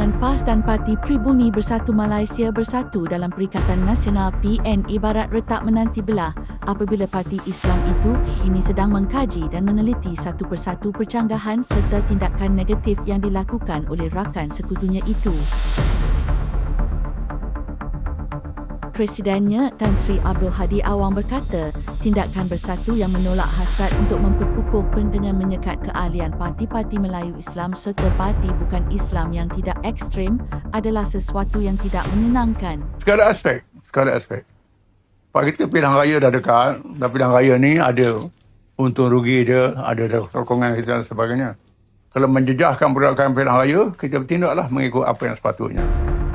gabungan PAS dan Parti Pribumi Bersatu Malaysia bersatu dalam Perikatan Nasional PN ibarat retak menanti belah apabila parti Islam itu kini sedang mengkaji dan meneliti satu persatu percanggahan serta tindakan negatif yang dilakukan oleh rakan sekutunya itu. Presidennya Tan Sri Abdul Hadi Awang berkata, tindakan bersatu yang menolak hasrat untuk memperkukuhkan dengan menyekat keahlian parti-parti Melayu Islam serta parti bukan Islam yang tidak ekstrem adalah sesuatu yang tidak menyenangkan. Segala aspek. Pak kita pilihan raya dah dekat, dan pilihan raya ni ada untung rugi dia, ada sokongan kita dan sebagainya. Kalau menjejaskan pergerakan pilihan raya, kita bertindaklah mengikut apa yang sepatutnya.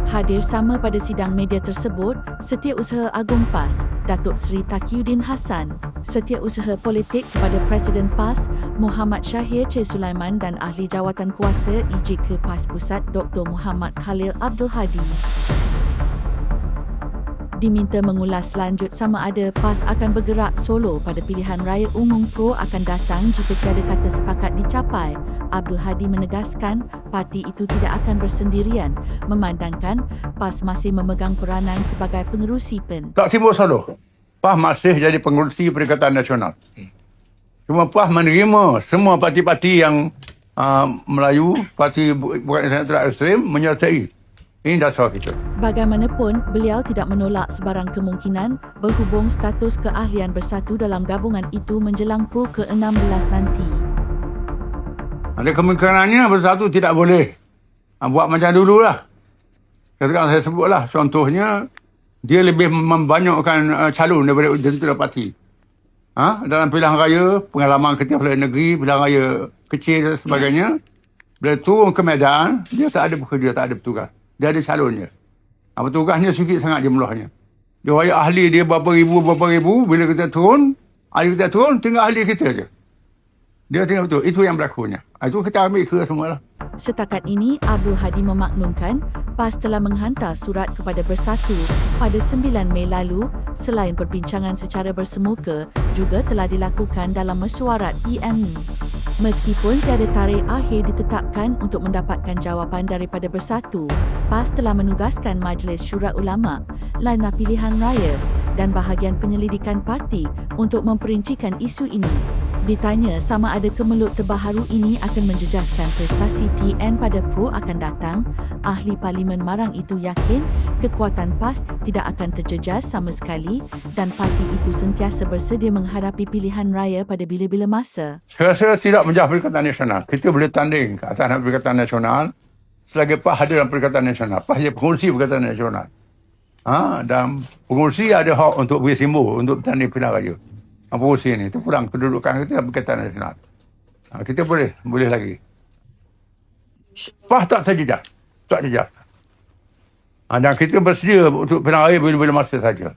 Hadir sama pada sidang media tersebut, Setiausaha Agung PAS, Datuk Seri Taqiyuddin Hassan, Setiausaha Politik kepada Presiden PAS, Muhammad Syahir Che Sulaiman dan Ahli Jawatan Kuasa IJK PAS Pusat Dr. Muhammad Khalil Abdul Hadi. Diminta mengulas lanjut sama ada PAS akan bergerak solo pada pilihan raya umum Pro akan datang jika tiada kata sepakat dicapai. Abdul Hadi menegaskan parti itu tidak akan bersendirian memandangkan PAS masih memegang peranan sebagai pengerusi PEN. Tak sibuk solo. PAS masih jadi pengerusi Perikatan Nasional. Cuma PAS menerima semua parti-parti yang Melayu, parti bukan Islam tidak ekstrem menyertai. Ini dasar kita. Bagaimanapun, beliau tidak menolak sebarang kemungkinan berhubung status keahlian bersatu dalam gabungan itu menjelang Pro ke-16 nanti. Ada kemungkinannya bersatu tidak boleh buat macam dululah. Sekarang saya sebutlah, contohnya dia lebih membanyakkan calon daripada jentulah parti. Dalam pilihan raya, pengalaman ketika pilihan negeri, pilihan raya kecil dan sebagainya, bila turun ke medan, dia tak ada bekerja, tak ada petugas. Dia ada calonnya. Petugasnya sikit sangat jumlahnya. Dia raya ahli dia berapa ribu, bila kita turun, ahli kita turun, tinggal ahli kita je. Dia tinggal betul. Itu yang berlakunya. Itu kita ambil ke semualah. Setakat ini, Abdul Hadi memaklumkan PAS telah menghantar surat kepada Bersatu pada 9 Mei lalu. Selain perbincangan secara bersemuka, juga telah dilakukan dalam mesyuarat PN. Meskipun tiada tarikh akhir ditetapkan untuk mendapatkan jawapan daripada Bersatu, PAS telah menugaskan Majlis Syura Ulama, Lajnah Pilihan Raya dan bahagian penyelidikan parti untuk memperincikan isu ini. Ditanya sama ada kemelut terbaharu ini akan menjejaskan prestasi PN pada Pro akan datang, Ahli Parlimen Marang itu yakin kekuatan PAS tidak akan terjejas sama sekali dan parti itu sentiasa bersedia menghadapi pilihan raya pada bila-bila masa. Saya rasa tidak menjah Perikatan Nasional. Kita boleh tanding ke atas Perikatan Nasional selagi PAS hadir dalam Perikatan Nasional. PAS dia pengurusi Perikatan Nasional. Dan pengurusi ada hak untuk beri simbol untuk bertanding pilihan raya. Pengurusi ini itu kurang kedudukan kita dalam Perikatan Nasional. Kita boleh lagi. PAS tak terjejas. Dan kita bersedia untuk pilihan raya bila-bila masa saja.